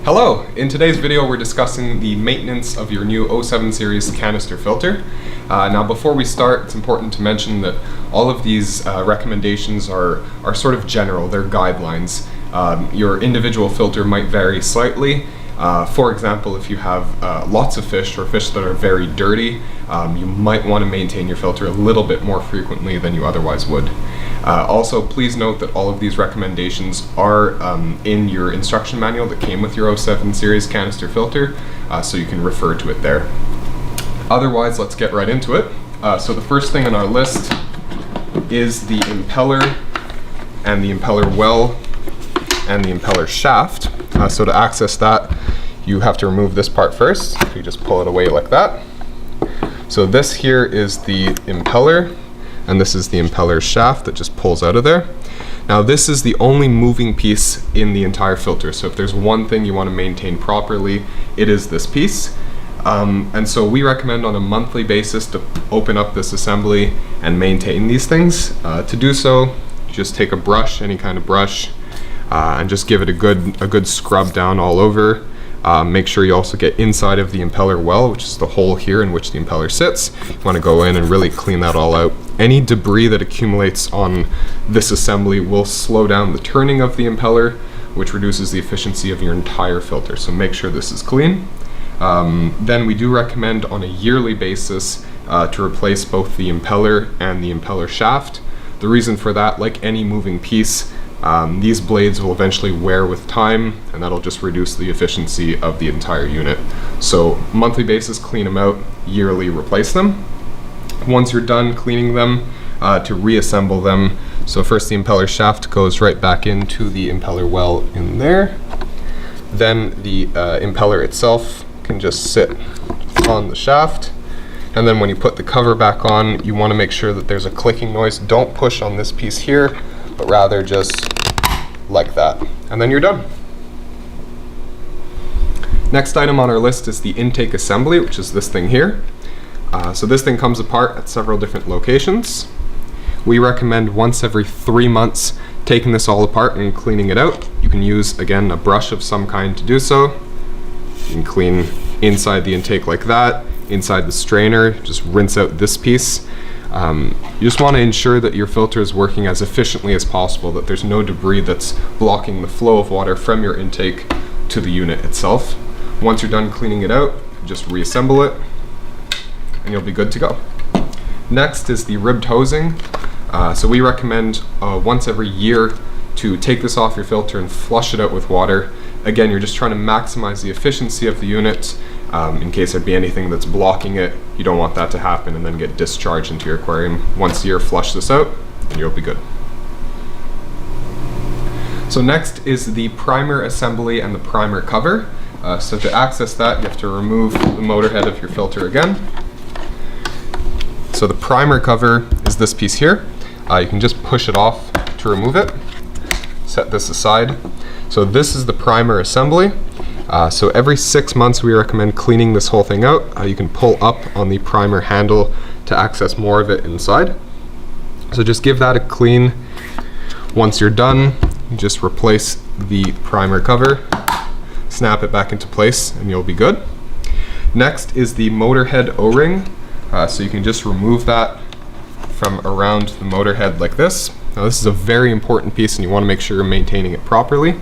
Hello! In today's video we're discussing the maintenance of your new 07 series canister filter. Now before we start, it's important to mention that all of these recommendations are sort of general, they're guidelines. Your individual filter might vary slightly. For example, if you have lots of fish or fish that are very dirty, you might want to maintain your filter a little bit more frequently than you otherwise would. Also, please note that all of these recommendations are in your instruction manual that came with your 07 series canister filter, so you can refer to it there. Otherwise, let's get right into it. So the first thing on our list is the impeller and the impeller well and the impeller shaft. So to access that, you have to remove this part first. You just pull it away like that. So this here is the impeller, and this is the impeller shaft that just pulls out of there. Now this is the only moving piece in the entire filter, so if there's one thing you want to maintain properly, it is this piece. And so we recommend on a monthly basis to open up this assembly and maintain these things. To do so, just take a brush, any kind of brush, and just give it a good scrub down all over. Make sure you also get inside of the impeller well, which is the hole here in which the impeller sits. You want to go in and really clean that all out. Any debris that accumulates on this assembly will slow down the turning of the impeller, which reduces the efficiency of your entire filter. So make sure this is clean. Then we do recommend on a yearly basis to replace both the impeller and the impeller shaft. The reason for that, like any moving piece, these blades will eventually wear with time, and that'll just reduce the efficiency of the entire unit. So monthly basis, clean them out, yearly replace them. Once you're done cleaning them, to reassemble them, so first the impeller shaft goes right back into the impeller well in there. Then the impeller itself can just sit on the shaft. And then when you put the cover back on, you want to make sure that there's a clicking noise. Don't push on this piece here, but rather just like that, and then you're done. Next item on our list is the intake assembly, which is this thing here. So this thing comes apart at several different locations. We recommend once every 3 months taking this all apart and cleaning it out. You can use, again, a brush of some kind to do so. You can clean inside the intake like that, inside the strainer, just rinse out this piece. You just want to ensure that your filter is working as efficiently as possible, that there's no debris that's blocking the flow of water from your intake to the unit itself. Once you're done cleaning it out, just reassemble it and you'll be good to go. Next is the ribbed hosing. So we recommend once every year to take this off your filter and flush it out with water. Again, you're just trying to maximize the efficiency of the unit. In case there'd be anything that's blocking it, you don't want that to happen and then get discharged into your aquarium. Once a year, flush this out and you'll be good. So next is the primer assembly and the primer cover. So to access that, you have to remove the motor head of your filter again. So the primer cover is this piece here. You can just push it off to remove it. Set this aside. So this is the primer assembly. So every 6 months we recommend cleaning this whole thing out. You can pull up on the primer handle to access more of it inside. So just give that a clean. Once you're done, just replace the primer cover, snap it back into place, and you'll be good. Next is the Motorhead O-Ring. So you can just remove that from around the motor head like this. Now this is a very important piece and you want to make sure you're maintaining it properly.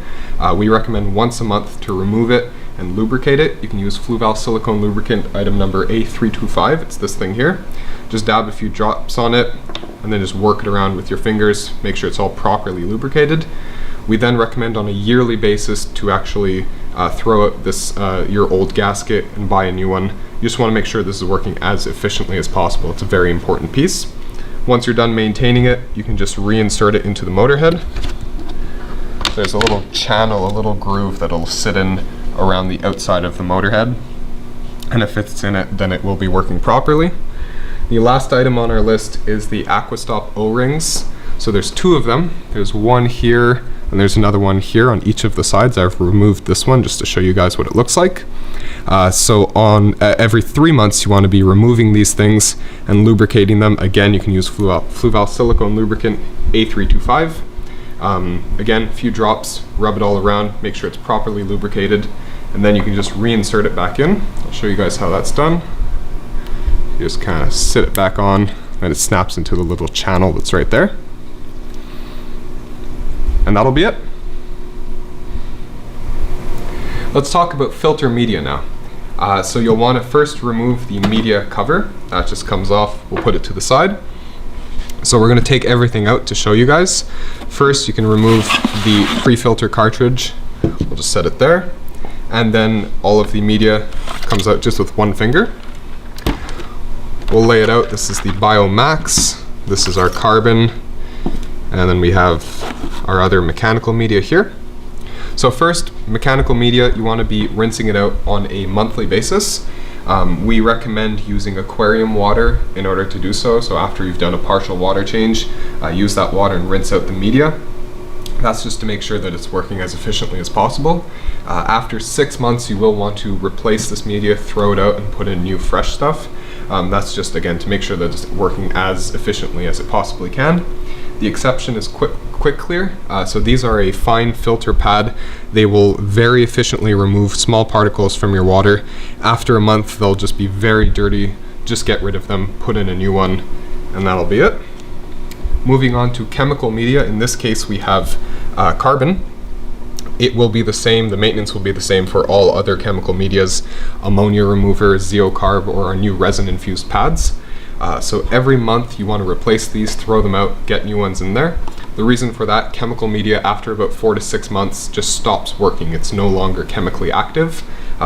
We recommend once a month to remove it and lubricate it. You can use Fluval silicone lubricant item number A325. It's this thing here. Just dab a few drops on it and then just work it around with your fingers. Make sure it's all properly lubricated. We then recommend on a yearly basis to actually throw out this your old gasket and buy a new one. You just want to make sure this is working as efficiently as possible. It's a very important piece. Once you're done maintaining it, you can just reinsert it into the motor head. There's a little channel, a little groove that'll sit in around the outside of the motor head. And if it's in it, then it will be working properly. The last item on our list is the Aqua O-Rings. So there's 2 of them. There's one here and there's another one here on each of the sides. I've removed this one just to show you guys what it looks like. So on every 3 months you want to be removing these things and lubricating them. Again, you can use Fluval silicone lubricant A325. Again, a few drops, rub it all around, make sure it's properly lubricated, and then you can just reinsert it back in. I'll show you guys how that's done. You just kind of sit it back on, and it snaps into the little channel that's right there. And that'll be it. Let's talk about filter media now. So you'll want to first remove the media cover. That just comes off. We'll put it to the side. So we're going to take everything out to show you guys. First, you can remove the pre-filter cartridge. We'll just set it there. And then all of the media comes out just with one finger. We'll lay it out. This is the Biomax. This is our carbon. And then we have our other mechanical media here. So first, mechanical media, you want to be rinsing it out on a monthly basis. We recommend using aquarium water in order to do so. So after you've done a partial water change, use that water and rinse out the media. That's just to make sure that it's working as efficiently as possible. After 6 months, you will want to replace this media, throw it out, and put in new fresh stuff. That's just, again, to make sure that it's working as efficiently as it possibly can. The exception is Quick Clear. So these are a fine filter pad. They will very efficiently remove small particles from your water. After a month, they'll just be very dirty. Just get rid of them, put in a new one, and that'll be it. Moving on to chemical media. In this case, we have carbon. It will be the same, the maintenance will be the same for all other chemical medias, ammonia remover, zeocarb, or our new resin-infused pads. So every month you want to replace these, throw them out, get new ones in there. The reason for that, chemical media after about 4 to 6 months just stops working. It's no longer chemically active,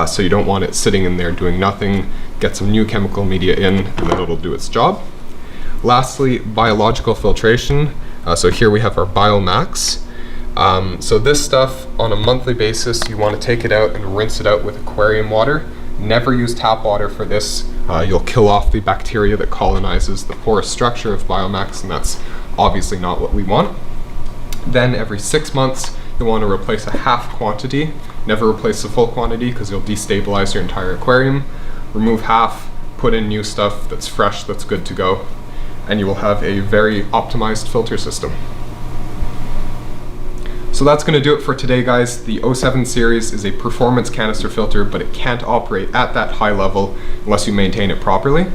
so you don't want it sitting in there doing nothing. Get some new chemical media in, and then it'll do its job. Lastly, biological filtration. So here we have our Biomax. So this stuff, on a monthly basis, you want to take it out and rinse it out with aquarium water. Never use tap water for this. You'll kill off the bacteria that colonizes the porous structure of Biomax, and that's obviously not what we want. Then every 6 months, you'll want to replace a half quantity. Never replace the full quantity because you'll destabilize your entire aquarium. Remove half, put in new stuff that's fresh, that's good to go, and you will have a very optimized filter system. So that's going to do it for today, guys. The 07 series is a performance canister filter, but it can't operate at that high level unless you maintain it properly.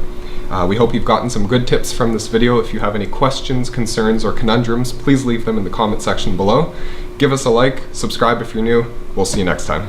We hope you've gotten some good tips from this video. If you have any questions, concerns, or conundrums, please leave them in the comment section below. Give us a like, subscribe if you're new. We'll see you next time.